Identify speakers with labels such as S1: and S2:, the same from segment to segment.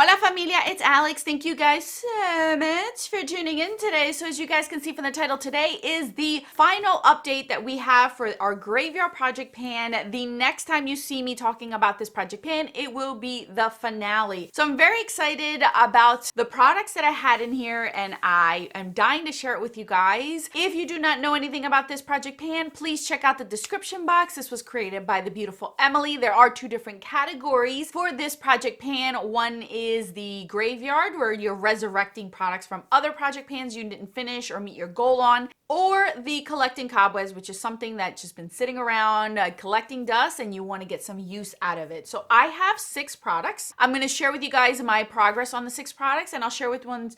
S1: Hola familia, it's Alex. Thank you guys so much for tuning in today. So as you guys can see from the title, today is the final update that we have for our graveyard project pan. The next time you see me talking about this project pan, it will be the finale. So I'm very excited about the products that I had in here and I am dying to share it with you guys. If you do not know anything about this project pan, please check out the description box. This was created by the beautiful Emily. There are two different categories for this project pan. One is the graveyard, where you're resurrecting products from other project pans you didn't finish or meet your goal on, or the collecting cobwebs, which is something that's just been sitting around collecting dust and you want to get some use out of it. So I have 6 products. I'm going to share with you guys my progress on the 6 products, and I'll share which ones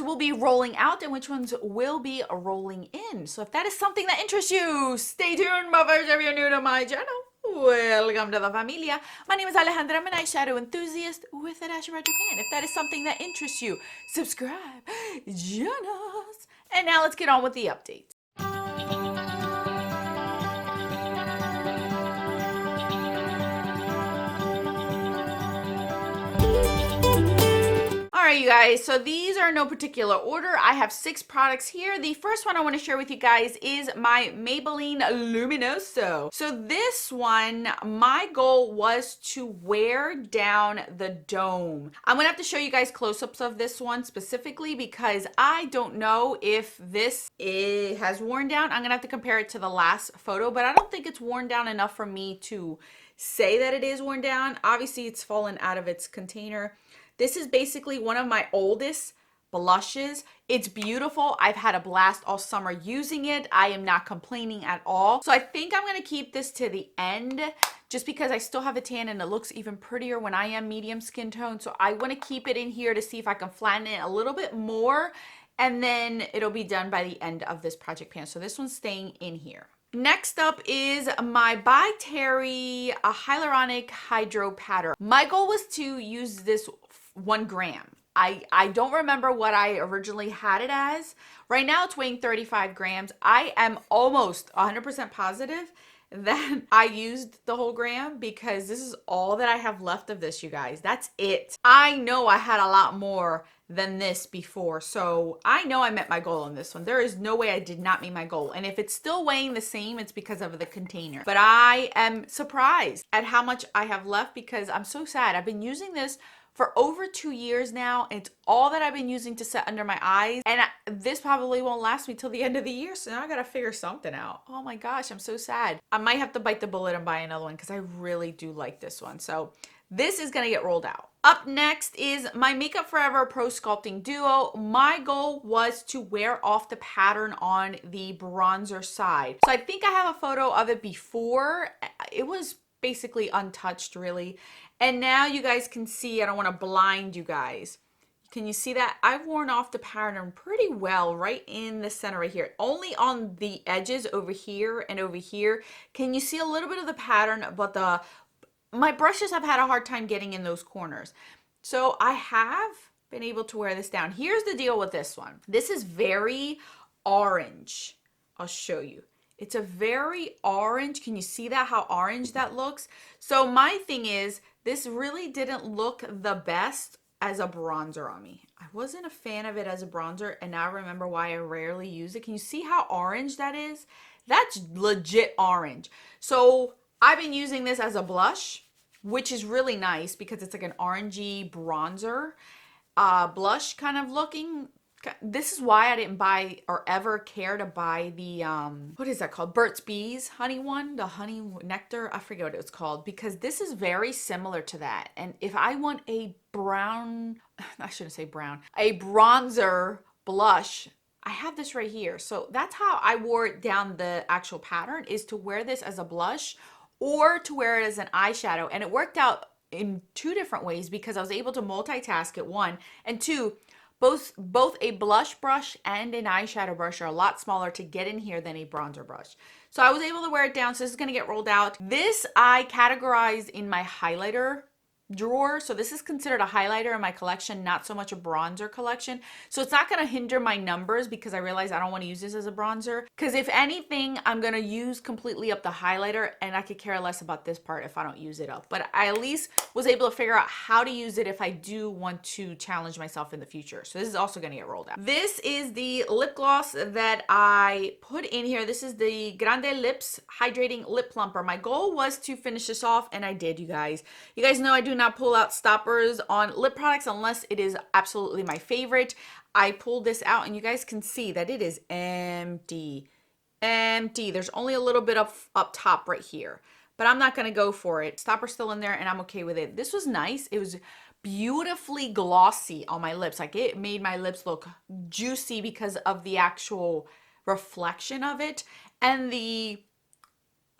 S1: will be rolling out and which ones will be rolling in. So if that is something that interests you, stay tuned. But first, if you're new to my channel, welcome to the familia. My name is Alejandra. I'm an eyeshadow enthusiast with a dash of red Japan. If that is something that interests you, subscribe, join us. And now let's get on with the update. Alright you guys, so these are in no particular order. I have 6 products here. The first one I want to share with you guys is my Maybelline Luminoso. So this one, my goal was to wear down the dome. I'm going to have to show you guys close-ups of this one specifically because I don't know if this has worn down. I'm going to have to compare it to the last photo, but I don't think it's worn down enough for me to say that it is worn down. Obviously, it's fallen out of its container. This is basically one of my oldest blushes. It's beautiful. I've had a blast all summer using it. I am not complaining at all. So I think I'm going to keep this to the end just because I still have a tan and it looks even prettier when I am medium skin tone. So I want to keep it in here to see if I can flatten it a little bit more, and then it'll be done by the end of this project pan. So this one's staying in here. Next up is my by Terry A Hyaluronic Hydro Powder. My goal was to use this 1 gram. I don't remember what I originally had it as. Right now it's weighing 35 grams. I am almost 100% positive that I used the whole gram because this is all that I have left of this, you guys. That's it. I know I had a lot more than this before, so I know I met my goal on this one. There is no way I did not meet my goal, and if it's still weighing the same, it's because of the container. But I am surprised at how much I have left because I'm so sad. I've been using this for over 2 years now, and it's all that I've been using to set under my eyes, and this probably won't last me till the end of the year, so now I gotta figure something out. Oh my gosh, I'm so sad. I might have to bite the bullet and buy another one because I really do like this one. So this is gonna get rolled out. Up next is my Makeup Forever Pro Sculpting Duo. My goal was to wear off the pattern on the bronzer side. So I think I have a photo of it before. It was basically untouched, really. And now you guys can see, I don't want to blind you guys. Can you see that? I've worn off the pattern pretty well right in the center right here. Only on the edges over here and over here. Can you see a little bit of the pattern? But my brushes have had a hard time getting in those corners. So I have been able to wear this down. Here's the deal with this one. This is very orange. I'll show you. It's a very orange. Can you see that, how orange that looks? So my thing is, this really didn't look the best as a bronzer on me. I wasn't a fan of it as a bronzer, and now I remember why I rarely use it. Can you see how orange that is? That's legit orange. So I've been using this as a blush, which is really nice because it's like an orangey bronzer blush kind of looking. This is why I didn't buy or ever care to buy the, what is that called? Burt's Bees honey one, the honey nectar. I forget what it's called, because this is very similar to that. And if I want a brown, I shouldn't say brown, a bronzer blush, I have this right here. So that's how I wore it down the actual pattern, is to wear this as a blush or to wear it as an eyeshadow. And it worked out in 2 different ways because I was able to multitask it, 1, and 2, both a blush brush and an eyeshadow brush are a lot smaller to get in here than a bronzer brush. So I was able to wear it down. So this is going to get rolled out. This I categorized in my highlighter drawer. So this is considered a highlighter in my collection, not so much a bronzer collection. So it's not going to hinder my numbers because I realize I don't want to use this as a bronzer. Because if anything, I'm going to use completely up the highlighter, and I could care less about this part if I don't use it up. But I at least was able to figure out how to use it if I do want to challenge myself in the future. So this is also going to get rolled out. This is the lip gloss that I put in here. This is the Grande Lips Hydrating Lip Plumper. My goal was to finish this off, and I did, you guys. You guys know I do not pull out stoppers on lip products unless it is absolutely my favorite. I pulled this out, and you guys can see that it is empty. Empty. There's only a little bit up top right here, but I'm not going to go for it. Stopper's still in there, and I'm okay with it. This was nice. It was beautifully glossy on my lips. Like, it made my lips look juicy because of the actual reflection of it, and the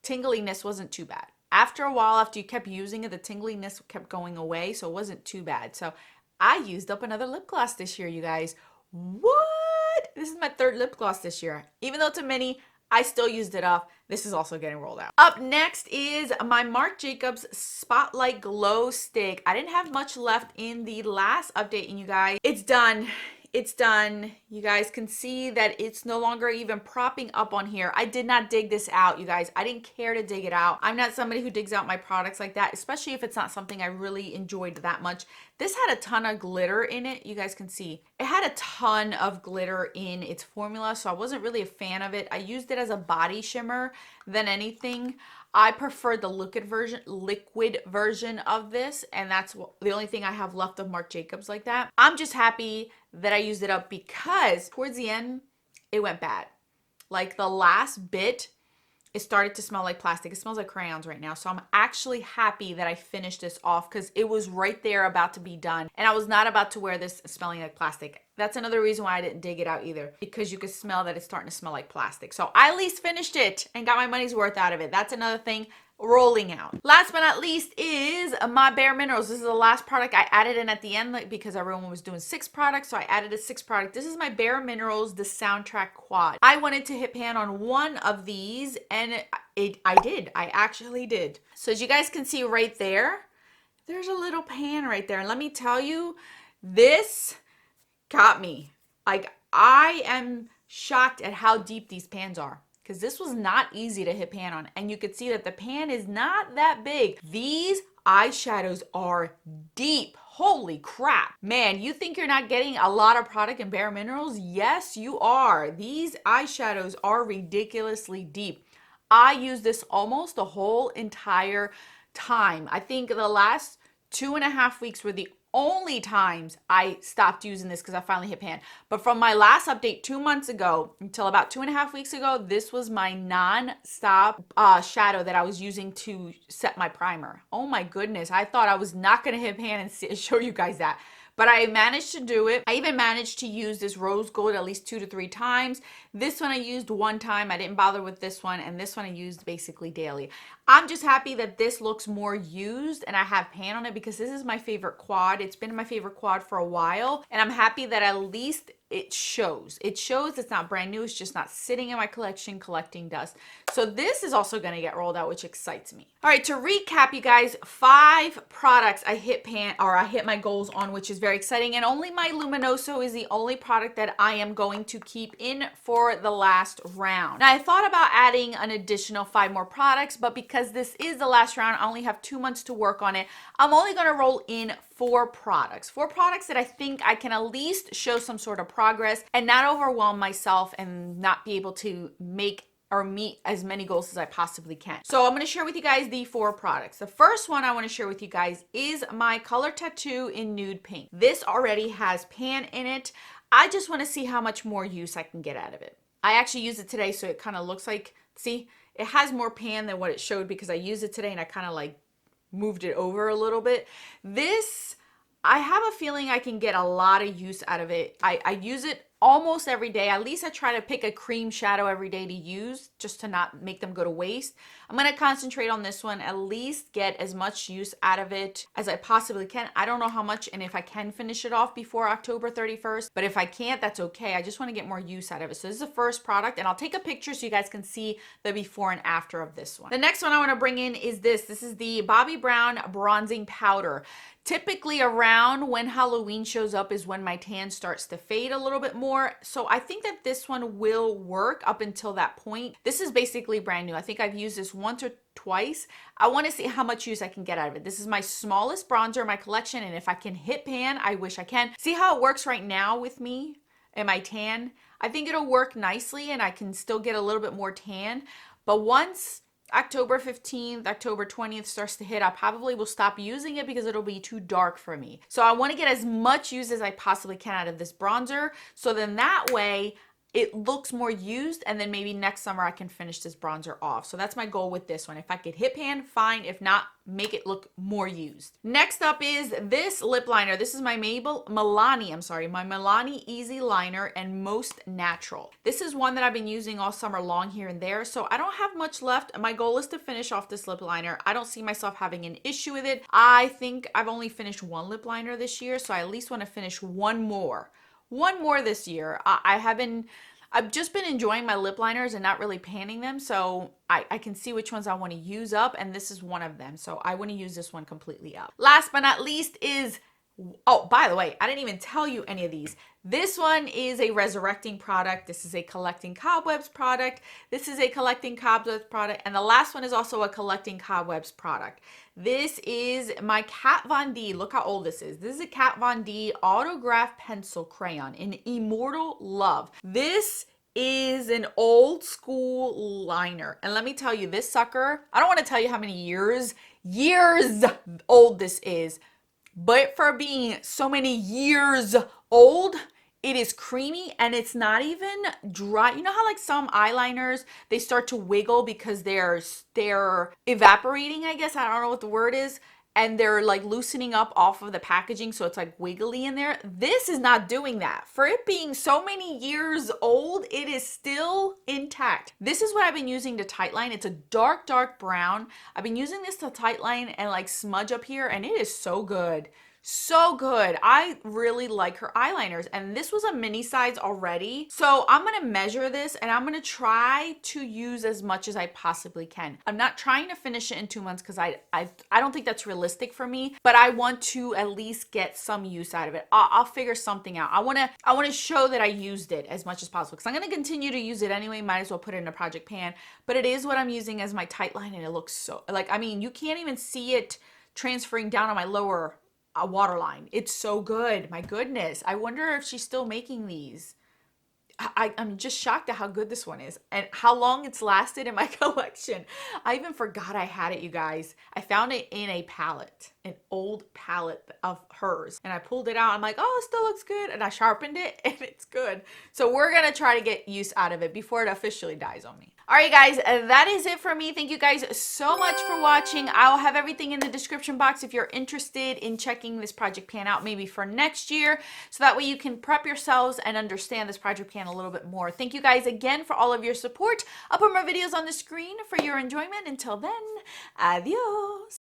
S1: tingliness wasn't too bad. After a while, after you kept using it, the tingliness kept going away, so it wasn't too bad. So I used up another lip gloss this year, you guys. What? This is my third lip gloss this year. Even though it's a mini, I still used it up. This is also getting rolled out. Up next is my Marc Jacobs Spotlight Glow Stick. I didn't have much left in the last update, and you guys, it's done. It's done. You guys can see that it's no longer even propping up on here. I did not dig this out, you guys. I didn't care to dig it out. I'm not somebody who digs out my products like that, especially if it's not something I really enjoyed that much. This had a ton of glitter in it. You guys can see it had a ton of glitter in its formula, so I wasn't really a fan of it. I used it as a body shimmer than anything. I prefer the liquid version of this, and that's the only thing I have left of Marc Jacobs like that. I'm just happy that I used it up because towards the end, it went bad. Like the last bit, it started to smell like plastic. It smells like crayons right now. So I'm actually happy that I finished this off because it was right there about to be done. And I was not about to wear this smelling like plastic. That's another reason why I didn't dig it out either, because you could smell that it's starting to smell like plastic. So I at least finished it and got my money's worth out of it. That's another thing rolling out. Last but not least is my Bare Minerals. This is the last product I added in at the end because everyone was doing 6 products, so I added a 6th product. This is my Bare Minerals, the Soundtrack Quad. I wanted to hit pan on one of these, and I did. I actually did. So as you guys can see right there, there's a little pan right there. And let me tell you, this got me. Like, I am shocked at how deep these pans are, because this was not easy to hit pan on. And you could see that the pan is not that big. These eyeshadows are deep. Holy crap. Man, you think you're not getting a lot of product in Bare Minerals? Yes, you are. These eyeshadows are ridiculously deep. I used this almost the whole entire time. I think the last 2.5 weeks were the only times I stopped using this because I finally hit pan. But from my last update 2 months ago until about 2.5 weeks ago, this was my non-stop shadow that I was using to set my primer. Oh my goodness, I thought I was not going to hit pan and show you guys that. But I managed to do it. I even managed to use this rose gold at least 2 to 3 times. This one I used 1 time. I didn't bother with this one. And this one I used basically daily. I'm just happy that this looks more used and I have pan on it because this is my favorite quad. It's been my favorite quad for a while. And I'm happy that at least it shows. It shows it's not brand new. It's just not sitting in my collection collecting dust. So this is also going to get rolled out, which excites me. All right, to recap, you guys, 5 products I hit my goals on, which is very exciting. And only my Luminoso is the only product that I am going to keep in for the last round. Now, I thought about adding an additional 5 more products, but because this is the last round, I only have 2 months to work on it. I'm only going to roll in 4 products. 4 products that I think I can at least show some sort of progress and not overwhelm myself and not be able to make or meet as many goals as I possibly can. So I'm going to share with you guys the 4 products. The first one I want to share with you guys is my Color Tattoo in Nude Pink. This already has pan in it. I just want to see how much more use I can get out of it. I actually used it today, so it kind of looks like, see, it has more pan than what it showed because I used it today and I kind of like moved it over a little bit. This, I have a feeling I can get a lot of use out of it. I use it almost every day. At least I try to pick a cream shadow every day to use just to not make them go to waste. I'm going to concentrate on this one, at least get as much use out of it as I possibly can. I don't know how much and if I can finish it off before October 31st, but if I can't, that's okay. I just want to get more use out of it. So this is the first product, and I'll take a picture so you guys can see the before and after of this one. The next one I want to bring in is this. This is the Bobbi Brown Bronzing Powder. Typically around when Halloween shows up is when my tan starts to fade a little bit more. So I think that this one will work up until that point. This is basically brand new. I think I've used this once or twice. I want to see how much use I can get out of it. This is my smallest bronzer in my collection, and if I can hit pan, I wish I can. See how it works right now with me and my tan? I think it'll work nicely and I can still get a little bit more tan. But once October 15th, October 20th starts to hit, I probably will stop using it because it'll be too dark for me. So I want to get as much use as I possibly can out of this bronzer. So then that way it looks more used, and then maybe next summer I can finish this bronzer off. So that's my goal with this one. If I could hit pan, fine. If not, make it look more used. Next up is this lip liner. This is my Milani Easy Liner and Most Natural. This is one that I've been using all summer long here and there, so I don't have much left. My goal is to finish off this lip liner. I don't see myself having an issue with it. I think I've only finished one lip liner this year, so I at least want to finish one more this year. I've just been enjoying my lip liners and not really panning them, so I can see which ones I want to use up, and this is one of them, so I want to use this one completely up. Last but not least is, oh, by the way, I didn't even tell you any of these. This one is a resurrecting product. This is a collecting cobwebs product. This is a collecting cobwebs product. And the last one is also a collecting cobwebs product. This is my Kat Von D. Look how old this is. This is a Kat Von D autograph pencil crayon in Immortal Love. This is an old school liner. And let me tell you, this sucker, I don't want to tell you how many years old this is. But for being so many years old, it is creamy and it's not even dry. You know how like some eyeliners, they start to wiggle because they're evaporating, I guess. I don't know what the word is. And they're like loosening up off of the packaging, so it's like wiggly in there. This is not doing that. For it being so many years old, it is still intact. This is what I've been using to tightline. It's a dark, dark brown. I've been using this to tightline and like smudge up here, and it is so good. So good. I really like her eyeliners, and this was a mini size already. So I'm going to measure this and I'm going to try to use as much as I possibly can. I'm not trying to finish it in 2 months because I don't think that's realistic for me, but I want to at least get some use out of it. I'll figure something out. I want to show that I used it as much as possible because I'm going to continue to use it anyway. Might as well put it in a project pan, but it is what I'm using as my tight line, and it looks so, like, I mean, you can't even see it transferring down on my lower waterline. It's so good. My goodness. I wonder if she's still making these. I'm just shocked at how good this one is and how long it's lasted in my collection. I even forgot I had it, you guys. I found it in a palette, an old palette of hers, and I pulled it out. I'm like, oh, it still looks good, and I sharpened it and it's good. So we're gonna try to get use out of it before it officially dies on me. All right, guys, that is it for me. Thank you guys so much for watching. I'll have everything in the description box if you're interested in checking this project pan out maybe for next year, so that way you can prep yourselves and understand this project pan a little bit more. Thank you guys again for all of your support. I'll put more videos on the screen for your enjoyment. Until then, adios.